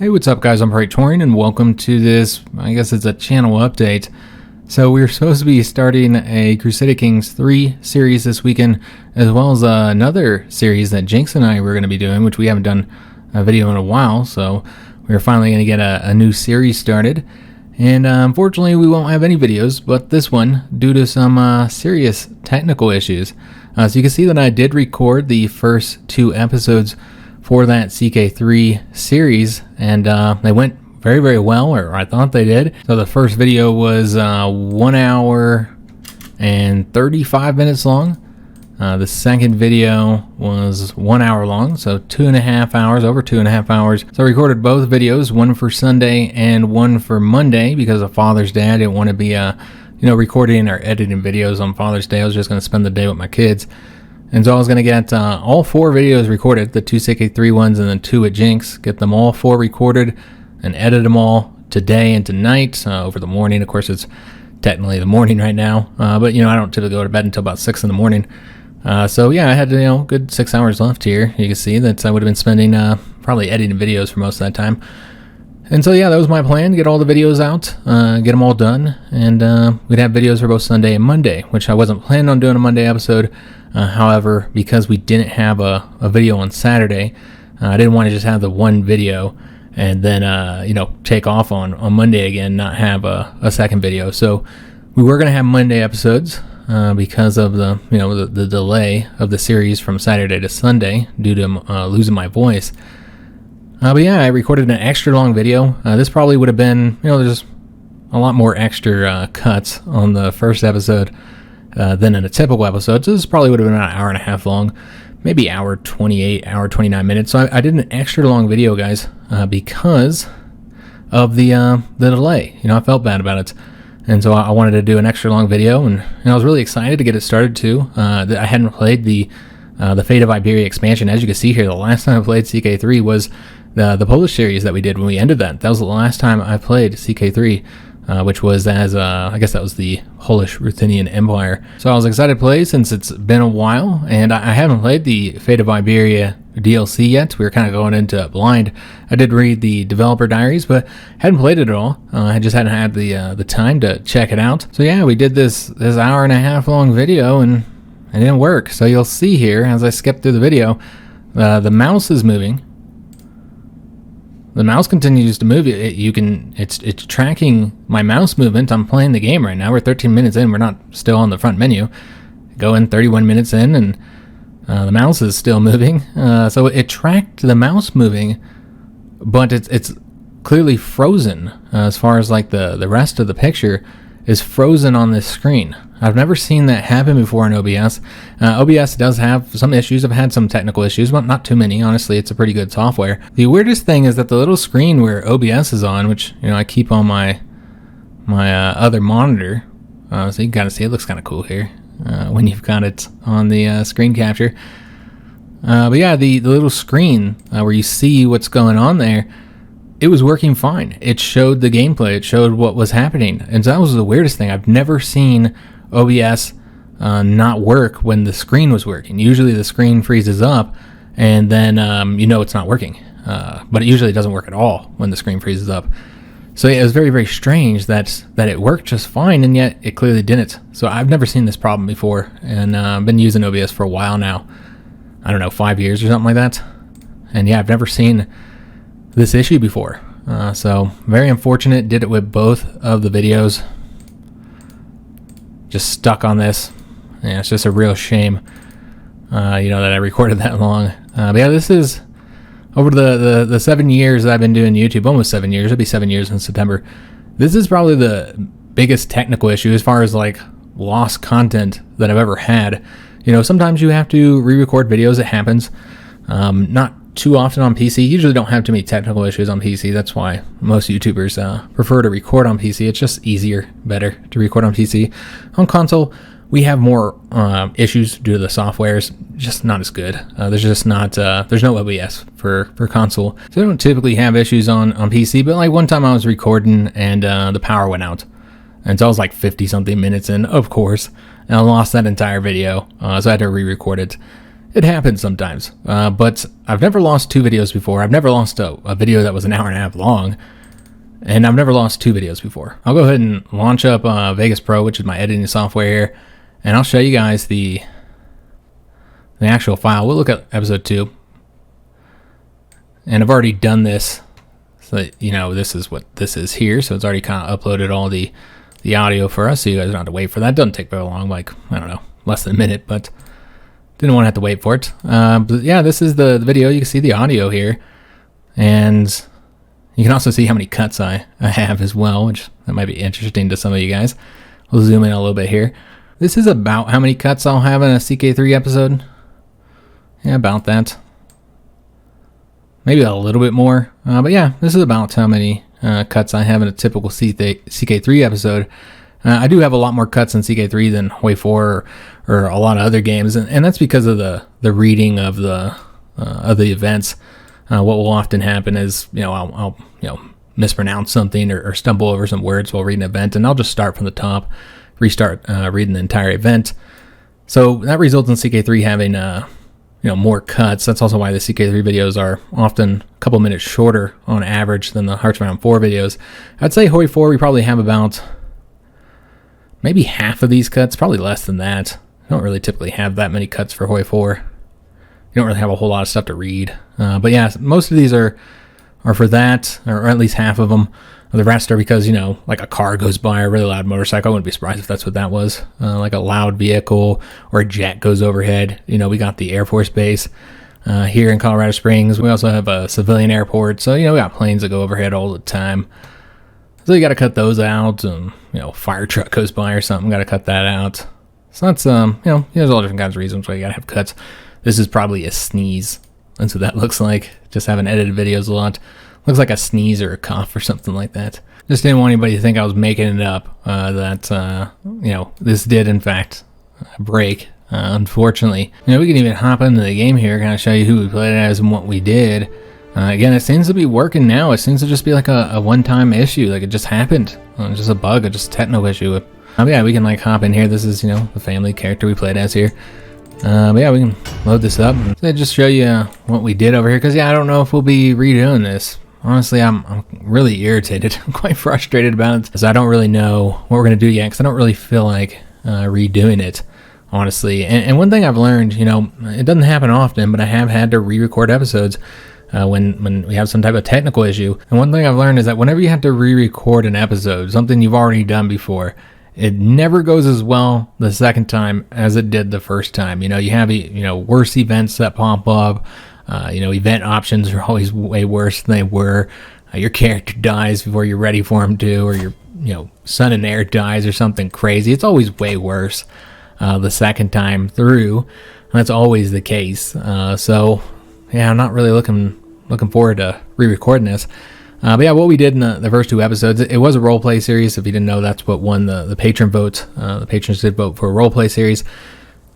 Hey, what's up guys, I'm Praetorian and welcome to this, I guess it's a channel update. So we're supposed to be starting a Crusader Kings 3 series this weekend, as well as another series that HiJynx and I were going to be doing, which we haven't done a video in a while, so we're finally going to get a new series started. And unfortunately we won't have any videos, but this one, due to some serious technical issues. So you can see that I did record the first 2 episodes for that CK3 series, and they went very, very well, or I thought they did. So the first video was 1 hour and 35 minutes long. The second video was 1 hour long, so 2.5 hours, over 2.5 hours. So I recorded both videos, one for Sunday and one for Monday, because of Father's Day. I didn't want to be recording or editing videos on Father's Day. I was just going to spend the day with my kids. And so I was going to get all 4 videos recorded, the 2 CK3 ones and then 2 at HiJynx, get them all 4 recorded and edit them all today and tonight over the morning. Of course, it's technically the morning right now, but I don't typically go to bed until about 6 in the morning. So yeah, I had good 6 hours left here. You can see that I would have been spending probably editing videos for most of that time. And so yeah, that was my plan, get all the videos out, get them all done, and we'd have videos for both Sunday and Monday, which I wasn't planning on doing a Monday episode. However, because we didn't have a video on Saturday, I didn't want to just have the one video and then take off on Monday again, not have a second video. So we were going to have Monday episodes because of the the delay of the series from Saturday to Sunday due to losing my voice. But yeah, I recorded an extra long video. This probably would have been, there's a lot more extra cuts on the first episode than in a typical episode. So this probably would have been about an hour and a half long, maybe hour 28, hour 29 minutes. So I did an extra long video, guys, because of the delay. I felt bad about it. And so I wanted to do an extra long video, and I was really excited to get it started too. I hadn't played the Fate of Iberia expansion. As you can see here, the last time I played CK3 was the Polish series that we did when we ended that. That was the last time I played CK3, which was as, I guess that was the Polish Ruthenian Empire. So I was excited to play since it's been a while, and I haven't played the Fate of Iberia DLC yet. We were kind of going into blind. I did read the developer diaries, but hadn't played it at all. I just hadn't had the time to check it out. So yeah, we did this hour and a half long video, and it didn't work. So you'll see here, as I skip through the video, the mouse is moving. The mouse continues to move. It's tracking my mouse movement. I'm playing the game right now. We're 13 minutes in. We're not still on the front menu. Go in 31 minutes in, and the mouse is still moving. So it tracked the mouse moving, but it's clearly frozen as far as like the rest of the picture is frozen on this screen. I've never seen that happen before in OBS. OBS does have some issues. I've had some technical issues, but not too many. Honestly, it's a pretty good software. The weirdest thing is that the little screen where OBS is on, which I keep on my other monitor, so you can kind of see it looks kind of cool here when you've got it on the screen capture. But yeah, the little screen where you see what's going on there, it was working fine. It showed the gameplay. It showed what was happening. And so that was the weirdest thing. I've never seen OBS not work when the screen was working. Usually the screen freezes up and then it's not working. But it usually doesn't work at all when the screen freezes up. So yeah, it was very, very strange that it worked just fine, and yet it clearly didn't. So I've never seen this problem before, and I've been using OBS for a while now. I don't know, 5 years or something like that. And yeah, I've never seen this issue before. So very unfortunate. Did it with both of the videos. Just stuck on this. Yeah, it's just a real shame, that I recorded that long. But yeah, this is over the 7 years that I've been doing YouTube, almost 7 years. It'll be 7 years in September. This is probably the biggest technical issue as far as like lost content that I've ever had. Sometimes you have to re-record videos. It happens. Not too often on PC. Usually don't have too many technical issues on PC. That's why most YouTubers prefer to record on PC. It's just easier, better to record on PC. On console, we have more issues due to the software's just not as good. There's just not there's no OBS for console, so I don't typically have issues on PC. But like one time I was recording and the power went out, and so I was like 50 something minutes in, of course, and I lost that entire video. So I had to re-record it. It happens sometimes, but I've never lost 2 videos before. I've never lost a video that was an hour and a half long, and I've never lost 2 videos before. I'll go ahead and launch up Vegas Pro, which is my editing software here, and I'll show you guys the actual file. We'll look at episode 2, and I've already done this, so you know this is what this is here. So it's already kind of uploaded all the audio for us, so you guys don't have to wait for that. It doesn't take very long, like I don't know, less than a minute, but. Didn't want to have to wait for it. But yeah, this is the video. You can see the audio here. And you can also see how many cuts I have as well, which that might be interesting to some of you guys. We'll zoom in a little bit here. This is about how many cuts I'll have in a CK3 episode. Yeah, about that. Maybe a little bit more. But yeah, this is about how many cuts I have in a typical CK3 episode. I do have a lot more cuts in CK3 than Hoi 4 or a lot of other games, and that's because of the reading of the events. What will often happen is, I'll mispronounce something or stumble over some words while reading an event, and I'll just start from the top, restart reading the entire event. So that results in CK3 having more cuts. That's also why the CK3 videos are often a couple minutes shorter on average than the Hearts Round 4 videos. I'd say Hoi 4 we probably have about maybe half of these cuts, probably less than that. I don't really typically have that many cuts for Hoi 4. You don't really have a whole lot of stuff to read. But yeah, most of these are for that, or at least half of them. The rest are because, like a car goes by, a really loud motorcycle. I wouldn't be surprised if that's what that was. Like a loud vehicle or a jet goes overhead. We got the Air Force Base here in Colorado Springs. We also have a civilian airport. So, we got planes that go overhead all the time. So you got to cut those out, and fire truck goes by or something, got to cut that out. So that's there's all different kinds of reasons why you got to have cuts. This is probably a sneeze. That's what that looks like. Just haven't edited videos a lot. Looks like a sneeze or a cough or something like that. Just didn't want anybody to think I was making it up. This did in fact break. Unfortunately, we can even hop into the game here, kind of show you who we played as and what we did. Again, it seems to be working now. It seems to just be like a one-time issue, like it just happened. It's just a bug, just a technical issue. Yeah, we can like hop in here. This is, the family character we played as here. But yeah, we can load this up and just show you what we did over here. Because, I don't know if we'll be redoing this. Honestly, I'm really irritated. I'm quite frustrated about it. Because I don't really know what we're going to do yet. Because I don't really feel like redoing it, honestly. And one thing I've learned, it doesn't happen often, but I have had to re-record episodes when we have some type of technical issue. And one thing I've learned is that whenever you have to re-record an episode, something you've already done before, it never goes as well the second time as it did the first time. You have worse events that pop up. Event options are always way worse than they were. Your character dies before you're ready for him to, or your son and heir dies or something crazy. It's always way worse the second time through. And that's always the case. So yeah, I'm not really looking forward to re-recording this. But yeah, what we did in the first 2 episodes, it was a roleplay series. If you didn't know, that's what won the patron vote. The patrons did vote for a roleplay series.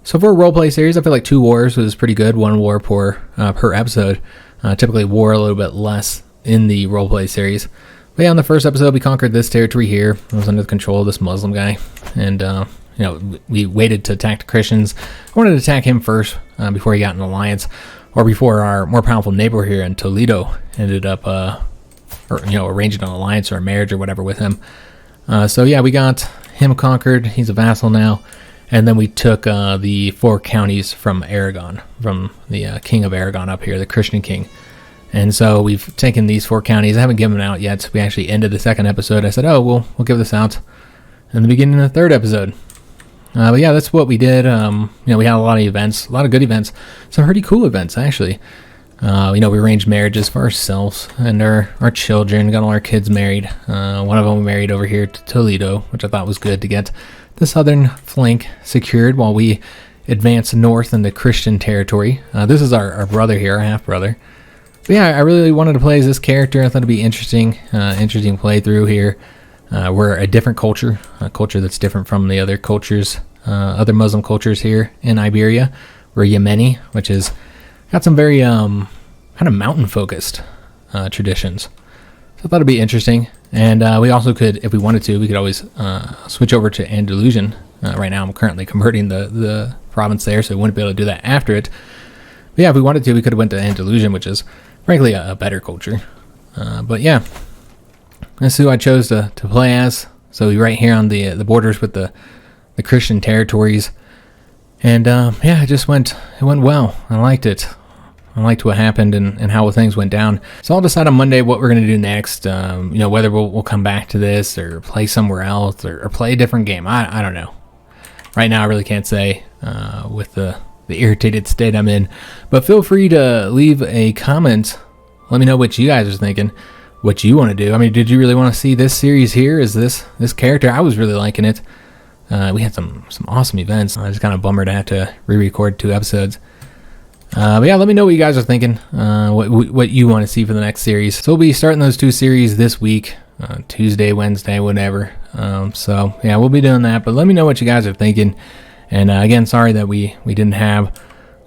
So for a roleplay series, I feel like 2 wars was pretty good. 1 war per episode. Typically war a little bit less in the roleplay series. But yeah, in the first episode, we conquered this territory here. It was under the control of this Muslim guy. And, we waited to attack the Christians. I wanted to attack him first before he got an alliance. Or before our more powerful neighbor here in Toledo ended up arranging an alliance or a marriage or whatever with him. So yeah, we got him conquered. He's a vassal now. And then we took the 4 counties from Aragon, from the king of Aragon up here, the Christian king. And so we've taken these 4 counties. I haven't given them out yet. We actually ended the second episode. I said, we'll give this out in the beginning of the 3rd episode. But yeah, that's what we did. We had a lot of events, a lot of good events, some pretty cool events actually. We arranged marriages for ourselves and our children, got all our kids married. One of them we married over here to Toledo, which I thought was good to get the southern flank secured while we advance north into Christian territory. This is our brother here, our half-brother. But yeah, I really wanted to play as this character. I thought it'd be interesting playthrough here. We're a different culture, a culture that's different from the other cultures, other Muslim cultures here in Iberia. We're Yemeni, which is got some very kind of mountain-focused traditions. So I thought it'd be interesting. And we also could, if we wanted to, we could always switch over to Andalusian. Right now I'm currently converting the province there, so we wouldn't be able to do that after it. But yeah, if we wanted to, we could have went to Andalusian, which is frankly a better culture. But yeah, that's who I chose to play as. So we're right here on the borders with the Christian territories. And yeah, it went well. I liked it. I liked what happened and how things went down. So I'll decide on Monday what we're going to do next. Whether we'll come back to this or play somewhere else or play a different game. I don't know. Right now, I really can't say with the irritated state I'm in. But feel free to leave a comment. Let me know what you guys are thinking, what you want to do. I mean, did you really want to see this series here? Is this character? I was really liking it. We had some awesome events. I was kind of bummer to have to re-record 2 episodes. But yeah, let me know what you guys are thinking, what you want to see for the next series. So we'll be starting those 2 series this week, Tuesday, Wednesday, whatever. So yeah, we'll be doing that. But let me know what you guys are thinking. And again, sorry that we didn't have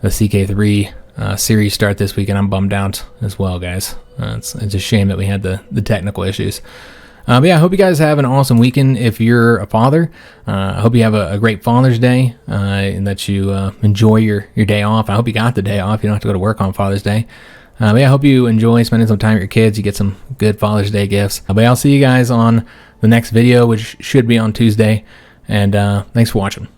the CK3 series start this week, and I'm bummed out as well, guys. It's a shame that we had the technical issues. But yeah, I hope you guys have an awesome weekend if you're a father. I hope you have a great Father's Day and that you enjoy your day off. I hope you got the day off. You don't have to go to work on Father's Day. But yeah, I hope you enjoy spending some time with your kids. You get some good Father's Day gifts. But yeah, I'll see you guys on the next video, which should be on Tuesday. And thanks for watching.